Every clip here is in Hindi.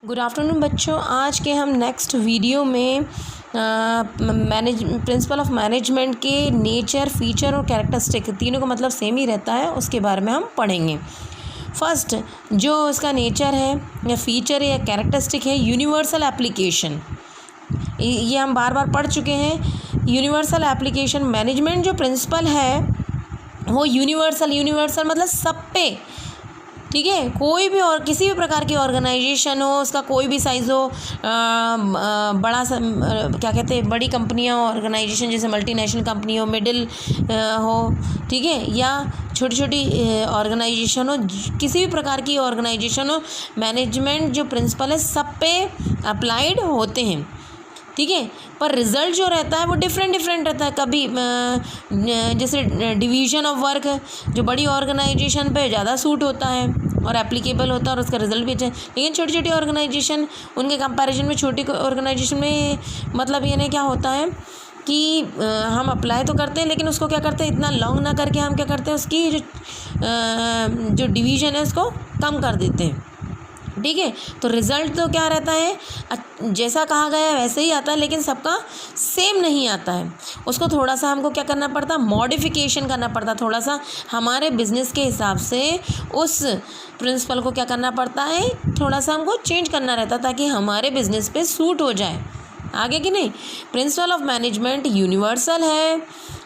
गुड आफ्टरनून बच्चों। आज के हम नेक्स्ट वीडियो में प्रिंसिपल ऑफ मैनेजमेंट के नेचर, फीचर और कैरेक्टरिस्टिक तीनों का मतलब सेम ही रहता है, उसके बारे में हम पढ़ेंगे। फर्स्ट जो उसका नेचर है या फीचर है या कैरेक्टरिस्टिक है, यूनिवर्सल एप्लीकेशन। ये हम बार बार पढ़ चुके हैं। यूनिवर्सल एप्लीकेशन मैनेजमेंट जो प्रिंसिपल है वो यूनिवर्सल मतलब सब पे, ठीक है। कोई भी और किसी भी प्रकार की ऑर्गेनाइजेशन हो, उसका कोई भी साइज़ हो, बड़ा सा क्या कहते हैं, बड़ी कंपनियां ऑर्गेनाइजेशन जैसे मल्टीनेशनल कंपनी हो, मिडिल हो, ठीक है, या छोटी छोटी ऑर्गेनाइजेशन हो, किसी भी प्रकार की ऑर्गेनाइजेशन हो, मैनेजमेंट जो प्रिंसिपल है सब पे अप्लाइड होते हैं, ठीक है। पर रिज़ल्ट जो रहता है वो डिफरेंट रहता है। कभी जैसे डिवीज़न ऑफ वर्क जो बड़ी ऑर्गेनाइजेशन पे ज़्यादा सूट होता है और एप्लीकेबल होता है और उसका रिज़ल्ट भी अच्छा है, लेकिन छोटी छोटी ऑर्गेनाइजेशन उनके कंपैरिजन में छोटी ऑर्गेनाइजेशन में मतलब ये नहीं क्या होता है कि हम अप्लाई तो करते हैं लेकिन उसको क्या करते हैं, इतना लॉन्ग ना करके हम क्या करते हैं, उसकी जो डिवीज़न है उसको कम कर देते हैं, ठीक है। तो रिज़ल्ट तो क्या रहता है, जैसा कहा गया है वैसे ही आता है, लेकिन सबका सेम नहीं आता है। उसको थोड़ा सा हमको क्या करना पड़ता है, मॉडिफिकेशन करना पड़ता है, थोड़ा सा हमारे बिजनेस के हिसाब से उस प्रिंसिपल को क्या करना पड़ता है, थोड़ा सा हमको चेंज करना रहता है ताकि हमारे बिजनेस पे सूट हो जाए आगे कि नहीं। प्रिंसिपल ऑफ मैनेजमेंट यूनिवर्सल है,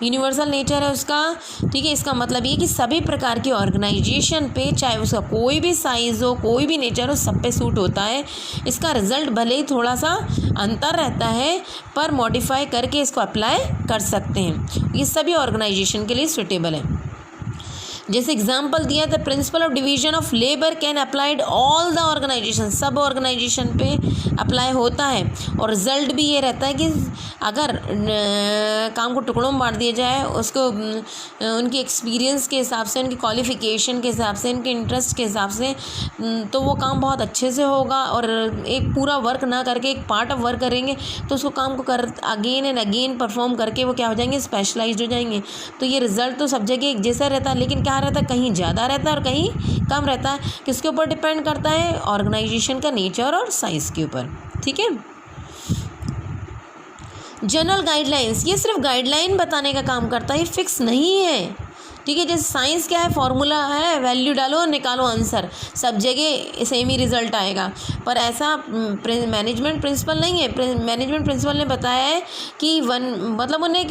यूनिवर्सल नेचर है उसका, ठीक है। इसका मतलब ये कि सभी प्रकार की ऑर्गेनाइजेशन पे, चाहे उसका कोई भी साइज़ हो, कोई भी नेचर हो, सब पे सूट होता है। इसका रिज़ल्ट भले ही थोड़ा सा अंतर रहता है पर मॉडिफाई करके इसको अप्लाई कर सकते हैं। ये सभी ऑर्गेनाइजेशन के लिए सूटेबल है। जैसे एग्जाम्पल दिया था, principle of division of labour can applied all the organisation, सब ऑर्गेनाइजेशन पे अप्लाई होता है। और रिज़ल्ट भी ये रहता है कि अगर काम को टुकड़ों में बांट दिया जाए, उसको उनकी एक्सपीरियंस के हिसाब से, उनकी क्वालिफ़िकेशन के हिसाब से, उनके इंटरेस्ट के हिसाब से, तो वो काम बहुत अच्छे से होगा। और एक पूरा वर्क ना करके एक पार्ट ऑफ वर्क करेंगे तो उसको काम को कर अगेन एंड अगेन परफॉर्म करके वो क्या हो जाएंगे, स्पेशलाइज्ड हो जाएंगे। तो ये रिज़ल्ट तो सब जगह एक जैसा रहता है, लेकिन क्या रहता है, कहीं ज़्यादा रहता है और कहीं कम रहता है। किसके ऊपर डिपेंड करता है, ऑर्गेनाइजेशन का नेचर और साइज़ के ऊपर, ठीक है। जनरल गाइडलाइंस, ये सिर्फ गाइडलाइन बताने का काम करता है, ये फिक्स नहीं है, ठीक है। जैसे साइंस क्या है, फॉर्मूला है, वैल्यू डालो निकालो आंसर, सब जगह सेम ही रिजल्ट आएगा। पर ऐसा मैनेजमेंट प्रिंसिपल नहीं है। मैनेजमेंट प्रिंसिपल ने बताया है कि मतलब उन्हें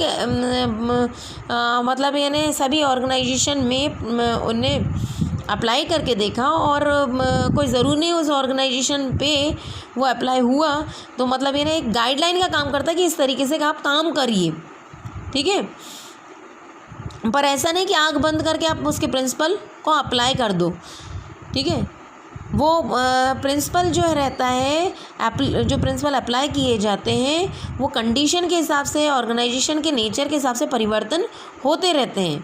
मतलब यानी सभी ऑर्गेनाइजेशन में उन्हें अप्लाई करके देखा और कोई ज़रूरी नहीं उस ऑर्गेनाइजेशन पे वो अप्लाई हुआ, तो मतलब यानी एक गाइडलाइन का काम करता है कि इस तरीके से आप काम करिए, ठीक है। पर ऐसा नहीं कि आँख बंद करके आप उसके प्रिंसिपल को अप्लाई कर दो, ठीक है। वो प्रिंसिपल जो रहता है, जो प्रिंसिपल अप्लाई किए जाते हैं वो कंडीशन के हिसाब से, ऑर्गेनाइजेशन के नेचर के हिसाब से परिवर्तन होते रहते हैं,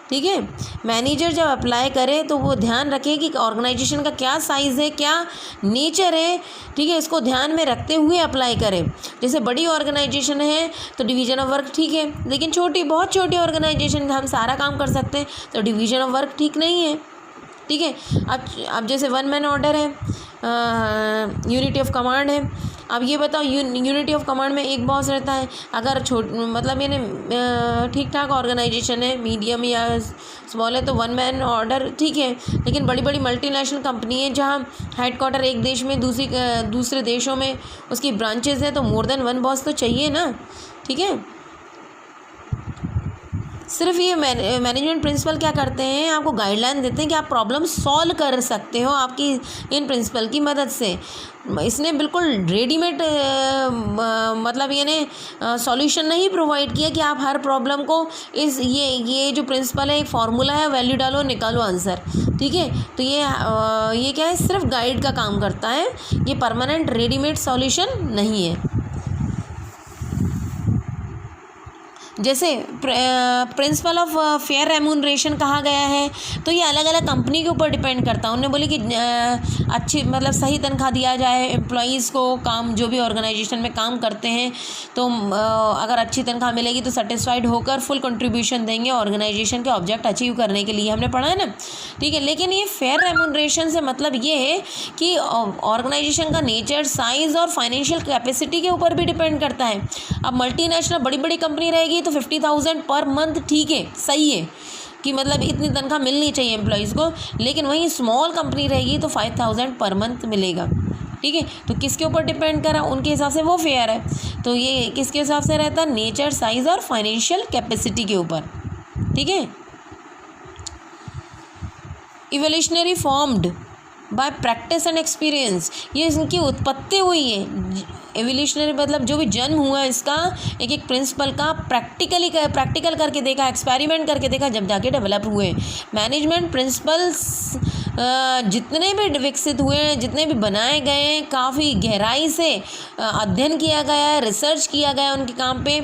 ठीक है। मैनेजर जब अप्लाई करे तो वो ध्यान रखे कि ऑर्गेनाइजेशन का क्या साइज़ है, क्या नेचर है, ठीक है, इसको ध्यान में रखते हुए अप्लाई करें। जैसे बड़ी ऑर्गेनाइजेशन है तो डिवीज़न ऑफ वर्क ठीक है, लेकिन बहुत छोटी ऑर्गेनाइजेशन हम सारा काम कर सकते हैं तो डिवीज़न ऑफ वर्क ठीक नहीं है, ठीक है। अब जैसे वन मैन ऑर्डर है, यूनिटी ऑफ कमांड है। अब ये बताओ, यूनिटी ऑफ कमांड में एक बॉस रहता है, अगर मतलब यानी ठीक ठाक ऑर्गेनाइजेशन है, मीडियम या स्मॉल है तो वन मैन ऑर्डर ठीक है। लेकिन बड़ी बड़ी मल्टीनेशनल कंपनी है जहाँ हेडक्वार्टर एक देश में, दूसरे देशों में उसकी ब्रांचेज हैं, तो मोर देन वन बॉस तो चाहिए ना, ठीक है। सिर्फ ये मैनेजमेंट प्रिंसिपल क्या करते हैं, आपको गाइडलाइन देते हैं कि आप प्रॉब्लम सॉल्व कर सकते हो आपकी इन प्रिंसिपल की मदद से। इसने बिल्कुल रेडीमेड मतलब यानी सॉल्यूशन नहीं प्रोवाइड किया कि आप हर प्रॉब्लम को ये जो प्रिंसिपल है, एक फार्मूला है, वैल्यू डालो निकालो आंसर, ठीक है। तो ये क्या है, सिर्फ गाइड का काम करता है, ये परमानेंट रेडीमेड सॉल्यूशन नहीं है। जैसे प्रिंसिपल ऑफ फेयर रेम्यूनरेशन कहा गया है, तो ये अलग अलग कंपनी के ऊपर डिपेंड करता है। उन्होंने बोले कि अच्छी मतलब सही तनख्वाह दिया जाए एम्प्लॉयज़ को, काम जो भी ऑर्गेनाइजेशन में काम करते हैं तो अगर अच्छी तनख्वाह मिलेगी तो सेटिस्फाइड होकर फुल कंट्रीब्यूशन देंगे ऑर्गेनाइजेशन के ऑब्जेक्ट अचीव करने के लिए, हमने पढ़ा है ना, ठीक है। लेकिन ये फेयर रेम्यूनरेशन से मतलब ये है कि ऑर्गेनाइजेशन का नेचर, साइज़ और फाइनेंशियल कैपेसिटी के ऊपर भी डिपेंड करता है। अब मल्टीनेशनल बड़ी बड़ी कंपनी रहेगी तो 50,000 पर मंथ ठीक है, सही है कि मतलब इतनी तनख्वाह मिलनी चाहिए एम्प्लॉयज़ को, लेकिन वहीं स्मॉल कंपनी रहेगी तो 5,000 पर मंथ मिलेगा, ठीक है। तो किसके ऊपर डिपेंड करा, उनके हिसाब से वो फेयर है। तो ये किसके हिसाब से रहता है, नेचर, साइज़ और फाइनेंशियल कैपेसिटी के ऊपर, ठीक है। Evolutionary formed by practice and experience, ये इनकी उत्पत्ति हुई है। एवोल्यूशनरी मतलब जो भी जन्म हुआ इसका एक एक प्रिंसिपल का प्रैक्टिकल करके देखा, एक्सपेरिमेंट करके देखा, जब जाके डेवलप हुए। मैनेजमेंट प्रिंसिपल्स जितने भी विकसित हुए हैं, जितने भी बनाए गए हैं, काफ़ी गहराई से अध्ययन किया गया है, रिसर्च किया गया उनके काम पे।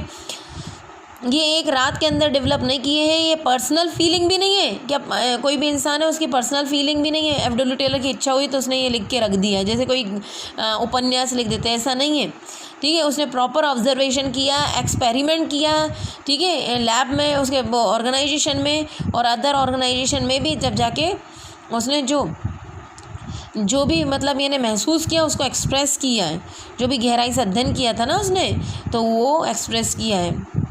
ये एक रात के अंदर डेवलप नहीं किए हैं। ये पर्सनल फीलिंग भी नहीं है कि कोई भी इंसान है उसकी पर्सनल फीलिंग भी नहीं है। एफ डब्ल्यू टेलर की इच्छा हुई तो उसने ये लिख के रख दिया, जैसे कोई उपन्यास लिख देते हैं, ऐसा नहीं है, ठीक है। उसने प्रॉपर ऑब्जर्वेशन किया, एक्सपेरिमेंट किया, ठीक है, लैब में, उसके ऑर्गेनाइजेशन में और अदर ऑर्गेनाइजेशन में भी, जब जाके उसने जो भी मतलब यानी महसूस किया उसको एक्सप्रेस किया है। जो भी गहराई से अध्ययन किया था ना उसने, तो वो एक्सप्रेस किया है।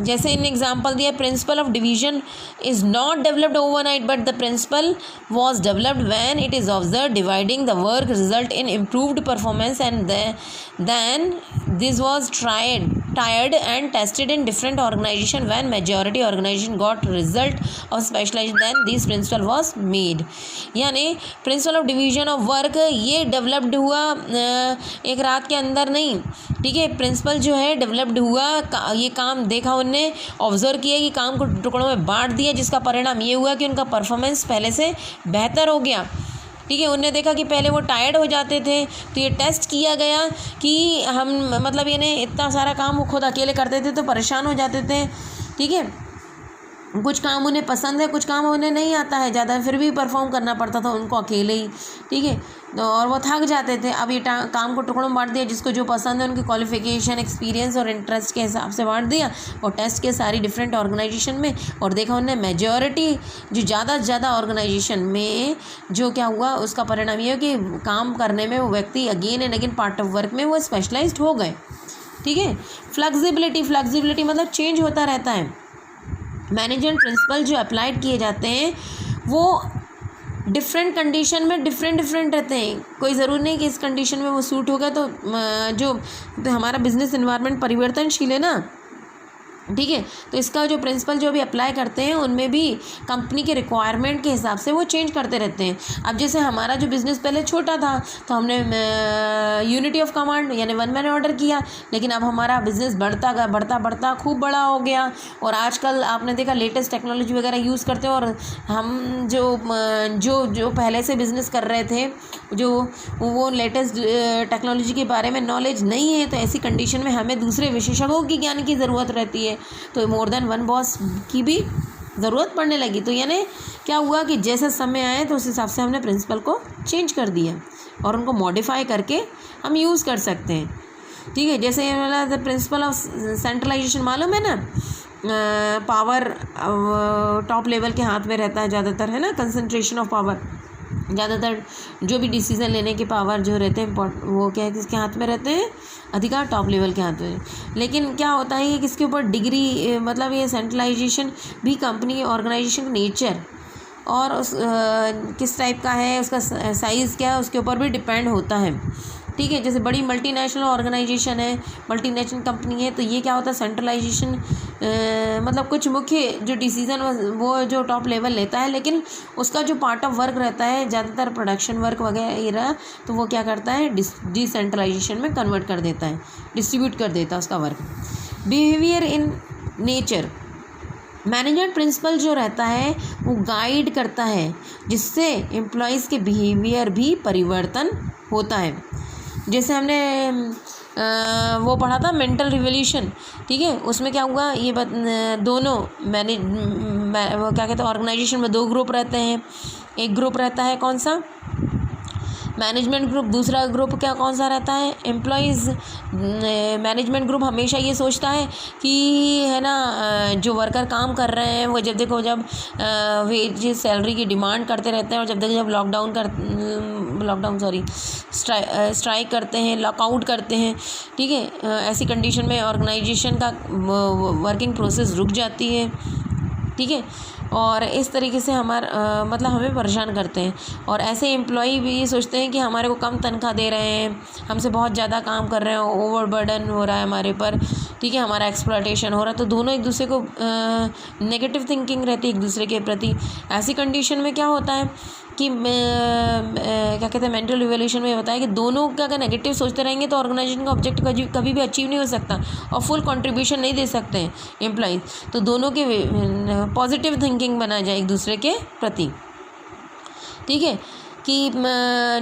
जैसे इन एग्जाम्पल दिया, principle of division is not developed overnight but the principle was developed when it is observe dividing the work result in improved performance and then this was tried and tested in different organization. When majority organization got result of specialization, then this principle was made. यानी principal of division of work ये डेवलप्ड हुआ एक रात के अंदर नहीं, ठीक है। प्रिंसिपल जो है डेवलप्ड हुआ, ये काम देखा उनने, ऑब्जर्व किया कि काम को टुकड़ों में बांट दिया, जिसका परिणाम ये हुआ कि उनका परफॉर्मेंस पहले से बेहतर हो गया, ठीक है। उन्होंने देखा कि पहले वो टायर्ड हो जाते थे, तो ये टेस्ट किया गया कि हम मतलब यानी इतना सारा काम वो खुद अकेले करते थे तो परेशान हो जाते थे, ठीक है। कुछ काम उन्हें पसंद है, कुछ काम उन्हें नहीं आता है ज़्यादा, फिर भी परफॉर्म करना पड़ता था उनको अकेले ही, ठीक है। तो और वो थक जाते थे। अब ये काम को टुकड़ों में बांट दिया, जिसको जो पसंद है उनकी क्वालिफिकेशन, एक्सपीरियंस और इंटरेस्ट के हिसाब से बांट दिया और टेस्ट के सारी डिफरेंट ऑर्गेनाइजेशन में, और देखा उन्होंने मेजॉरिटी जो ज़्यादा से ज़्यादा ऑर्गेनाइजेशन में जो क्या हुआ, उसका परिणाम ये हो कि काम करने में वो व्यक्ति again and again part of work में वो स्पेशलाइज्ड हो गए, ठीक है। फ्लेक्सिबिलिटी मतलब चेंज होता रहता है। मैनेजमेंट प्रिंसिपल जो अप्लाइड किए जाते हैं वो डिफरेंट कंडीशन में डिफरेंट रहते हैं। कोई ज़रूरी नहीं कि इस कंडीशन में वो सूट होगा, तो हमारा बिजनेस एनवायरनमेंट परिवर्तनशील है ना, ठीक है। तो इसका जो प्रिंसिपल जो भी अप्लाई करते हैं उनमें भी कंपनी के रिक्वायरमेंट के हिसाब से वो चेंज करते रहते हैं। अब जैसे हमारा जो बिज़नेस पहले छोटा था तो हमने यूनिटी ऑफ कमांड यानी वन मैन ऑर्डर किया, लेकिन अब हमारा बिज़नेस बढ़ता गया, बढ़ता खूब बड़ा हो गया, और आजकल आपने देखा लेटेस्ट टेक्नोलॉजी वगैरह यूज़ करते हैं। और हम जो पहले से बिज़नेस कर रहे थे, जो वो लेटेस्ट टेक्नोलॉजी के बारे में नॉलेज नहीं है, तो ऐसी कंडीशन में हमें दूसरे विशेषज्ञों की ज्ञान की ज़रूरत रहती है, तो मोर देन वन बॉस की भी ज़रूरत पड़ने लगी। तो यानी क्या हुआ कि जैसा समय आए तो उस हिसाब से हमने प्रिंसिपल को चेंज कर दिया और उनको मॉडिफाई करके हम यूज़ कर सकते हैं, ठीक है। जैसे ये वाला द प्रिंसिपल ऑफ सेंट्रलाइजेशन मालूम है ना, पावर टॉप लेवल के हाथ में रहता है ज़्यादातर, है ना, कंसंट्रेशन ऑफ पावर। ज़्यादातर जो भी डिसीज़न लेने के पावर जो रहते हैं वो क्या है, किसके हाथ में रहते हैं, अधिकार टॉप लेवल के हाथ में। लेकिन क्या होता है कि किसके ऊपर डिग्री मतलब ये सेंट्रलाइजेशन भी कंपनी ऑर्गेनाइजेशन का नेचर और उस किस टाइप का है, उसका साइज़ क्या है, उसके ऊपर भी डिपेंड होता है, ठीक है। जैसे बड़ी मल्टीनेशनल ऑर्गेनाइजेशन है, मल्टीनेशनल कंपनी है, तो ये क्या होता है सेंट्रलाइजेशन मतलब कुछ मुख्य जो डिसीज़न वो जो टॉप लेवल लेता है, लेकिन उसका जो पार्ट ऑफ वर्क रहता है ज़्यादातर प्रोडक्शन वर्क वगैरह, तो वो क्या करता है डिसेंट्रलाइजेशन में कन्वर्ट कर देता है, डिस्ट्रीब्यूट कर देता है उसका work. Behaviour in nature, management principle जो रहता है वो गाइड करता है, जिससे एम्प्लॉयज़ के बिहेवियर भी परिवर्तन होता है। जैसे हमने वो पढ़ा था मेंटल रिवोल्यूशन, ठीक है। उसमें क्या हुआ, ये दोनों वो क्या कहते हैं, ऑर्गेनाइजेशन में 2 ग्रुप रहते हैं। एक ग्रुप रहता है कौन सा, मैनेजमेंट ग्रुप, दूसरा ग्रुप क्या कौन सा रहता है, एम्प्लॉयज़। मैनेजमेंट ग्रुप हमेशा ये सोचता है कि है ना, जो वर्कर काम कर रहे हैं वो जब देखो जब वेज सैलरी की डिमांड करते रहते हैं, और जब स्ट्राइक करते हैं, लॉकआउट करते हैं, ठीक है, ऐसी कंडीशन में ऑर्गेनाइजेशन का वर्किंग प्रोसेस रुक जाती है, ठीक है। और इस तरीके से मतलब हमें परेशान करते हैं। और ऐसे एम्प्लॉई भी ये सोचते हैं कि हमारे को कम तनख्वाह दे रहे हैं, हमसे बहुत ज़्यादा काम कर रहे हैं, ओवरबर्डन हो रहा है हमारे पर, ठीक है, हमारा एक्सप्लॉयटेशन हो रहा है। तो दोनों एक दूसरे को नेगेटिव थिंकिंग रहती है एक दूसरे के प्रति। ऐसी कंडीशन में क्या होता है कि क्या कहते हैं, मेंटल रिवोल्यूशन में बताया कि दोनों का अगर नेगेटिव सोचते रहेंगे तो ऑर्गेनाइजेशन का ऑब्जेक्ट कभी भी अचीव नहीं हो सकता और फुल कंट्रीब्यूशन नहीं दे सकते हैं एम्प्लॉइज। तो दोनों के पॉजिटिव थिंकिंग बना जाए एक दूसरे के प्रति, ठीक है। कि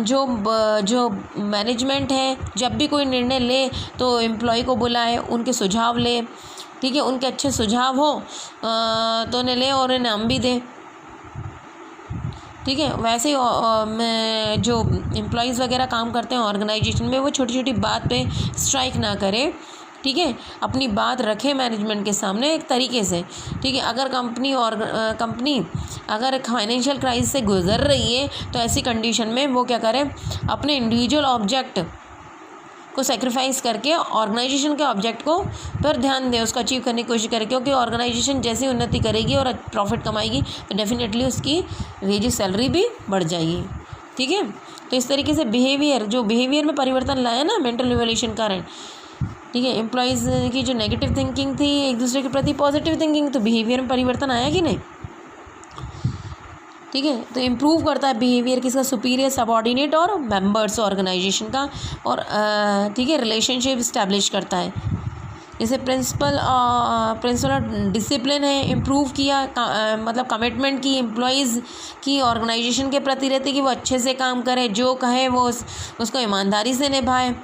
जो मैनेजमेंट है जब भी कोई निर्णय ले तो एम्प्लॉय को बुलाए, उनके सुझाव ले, ठीक है, उनके अच्छे सुझाव हो तो उन्हें ले और उन्हें नाम भी दे, ठीक है। वैसे ही जो एम्प्लॉयज़ वगैरह काम करते हैं ऑर्गेनाइजेशन में, वो छोटी छोटी बात पे स्ट्राइक ना करे, ठीक है, अपनी बात रखे मैनेजमेंट के सामने एक तरीके से, ठीक है। अगर कंपनी अगर फाइनेंशियल क्राइसिस से गुजर रही है तो ऐसी कंडीशन में वो क्या करें, अपने इंडिविजुअल ऑब्जेक्ट को सेक्रीफाइस करके ऑर्गेनाइजेशन के ऑब्जेक्ट को पर ध्यान दें, उसको अचीव करने की कोशिश करें। क्योंकि ऑर्गेनाइजेशन जैसे उन्नति करेगी और प्रॉफिट कमाएगी तो डेफिनेटली उसकी वेजेस सैलरी भी बढ़ जाएगी, ठीक है। तो इस तरीके से बिहेवियर में परिवर्तन लाया ना मेंटल रिवोल्यूशन कारण, ठीक है। एम्प्लॉयज़ की जो नेगेटिव थिंकिंग थी एक दूसरे के प्रति पॉजिटिव थिंकिंग, तो बिहेवियर में परिवर्तन आया कि नहीं, ठीक है। तो इम्प्रूव करता है बिहेवियर किसका, सुपीरियर, सबऑर्डिनेट और मेंबर्स ऑर्गेनाइजेशन का, और ठीक है, रिलेशनशिप इस्टेब्लिश करता है। जैसे प्रिंसिपल और डिसिप्लिन है, इम्प्रूव किया, मतलब कमिटमेंट की एम्प्लॉयज़ की ऑर्गेनाइजेशन के प्रति रहती कि वो अच्छे से काम करे, जो कहे वो उसको ईमानदारी से निभाए,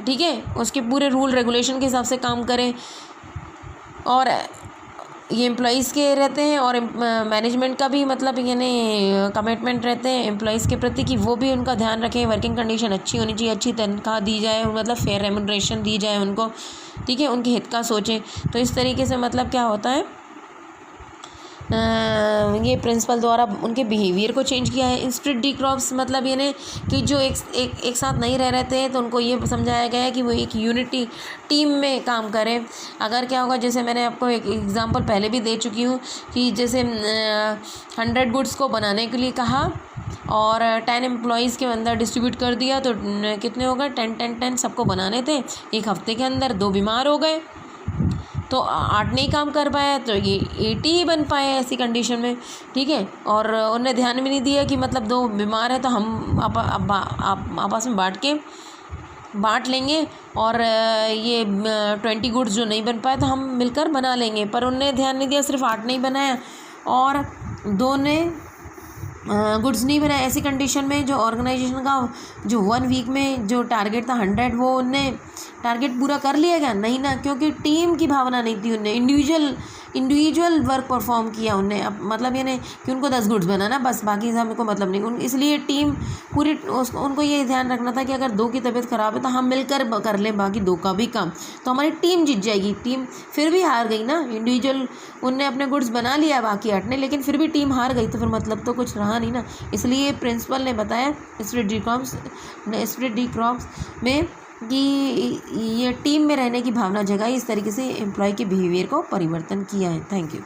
ठीक है, उसके पूरे रूल रेगुलेशन के हिसाब से काम करें। और ये एम्प्लॉयज़ के रहते हैं और मैनेजमेंट का भी मतलब यानी कमिटमेंट रहते हैं एम्प्लॉयज़ के प्रति कि वो भी उनका ध्यान रखें, वर्किंग कंडीशन अच्छी होनी चाहिए, अच्छी तनख्वाह दी जाए, मतलब फेयर रेम्यूनरेशन दी जाए उनको, ठीक है, उनके हित का सोचें। तो इस तरीके से मतलब क्या होता है, ये प्रिंसिपल द्वारा उनके बिहेवियर को चेंज किया है। स्प्लिट डी क्रॉप्स मतलब ये नहीं कि जो एक साथ नहीं रह रहे थे तो उनको ये समझाया गया है कि वो एक यूनिटी टीम में काम करें। अगर क्या होगा, जैसे मैंने आपको एक एग्जांपल पहले भी दे चुकी हूँ कि जैसे 100 गुड्स को बनाने के लिए कहा और 10 एम्प्लॉयज़ के अंदर डिस्ट्रीब्यूट कर दिया तो कितने हो गए, 10 सबको बनाने थे, एक हफ्ते के अंदर 2 बीमार हो गए तो 8 नहीं काम कर पाया, तो ये 80 ही बन पाए ऐसी कंडीशन में, ठीक है। और उन्हें ध्यान भी नहीं दिया कि मतलब 2 बीमार है तो हम आपस में बांट लेंगे और ये 20 गुड्स जो नहीं बन पाए तो हम मिलकर बना लेंगे, पर उन्होंने ध्यान नहीं दिया, सिर्फ 8 नहीं बनाया और 2 ने गुड्स नहीं बनाए। ऐसी कंडीशन में जो ऑर्गेनाइजेशन का जो 1 वीक में जो टारगेट था 100, वो उनने टारगेट पूरा कर लिया क्या, नहीं ना, क्योंकि टीम की भावना नहीं थी, उनने इंडिविजुअल वर्क परफॉर्म किया उनने। अब मतलब ये नहीं कि उनको 10 गुड्स बनाना बस, बाकी सब को मतलब नहीं, इसलिए टीम पूरी उनको ये ध्यान रखना था कि अगर 2 की तबीयत ख़राब है तो हम मिलकर कर लें बाकी 2 का भी काम, तो हमारी टीम जीत जाएगी। टीम फिर भी हार गई ना, इंडिविजुअल उनने अपने गुड्स बना लिया बाकी 8 ने, लेकिन फिर भी टीम हार गई तो फिर मतलब तो कुछ रहा नहीं ना। इसलिए प्रिंसिपल ने बताया स्प्लिट डी क्रॉप्स में कि ये टीम में रहने की भावना जगाई, इस तरीके से एम्प्लॉय के बिहेवियर को परिवर्तन किया है। Thank you.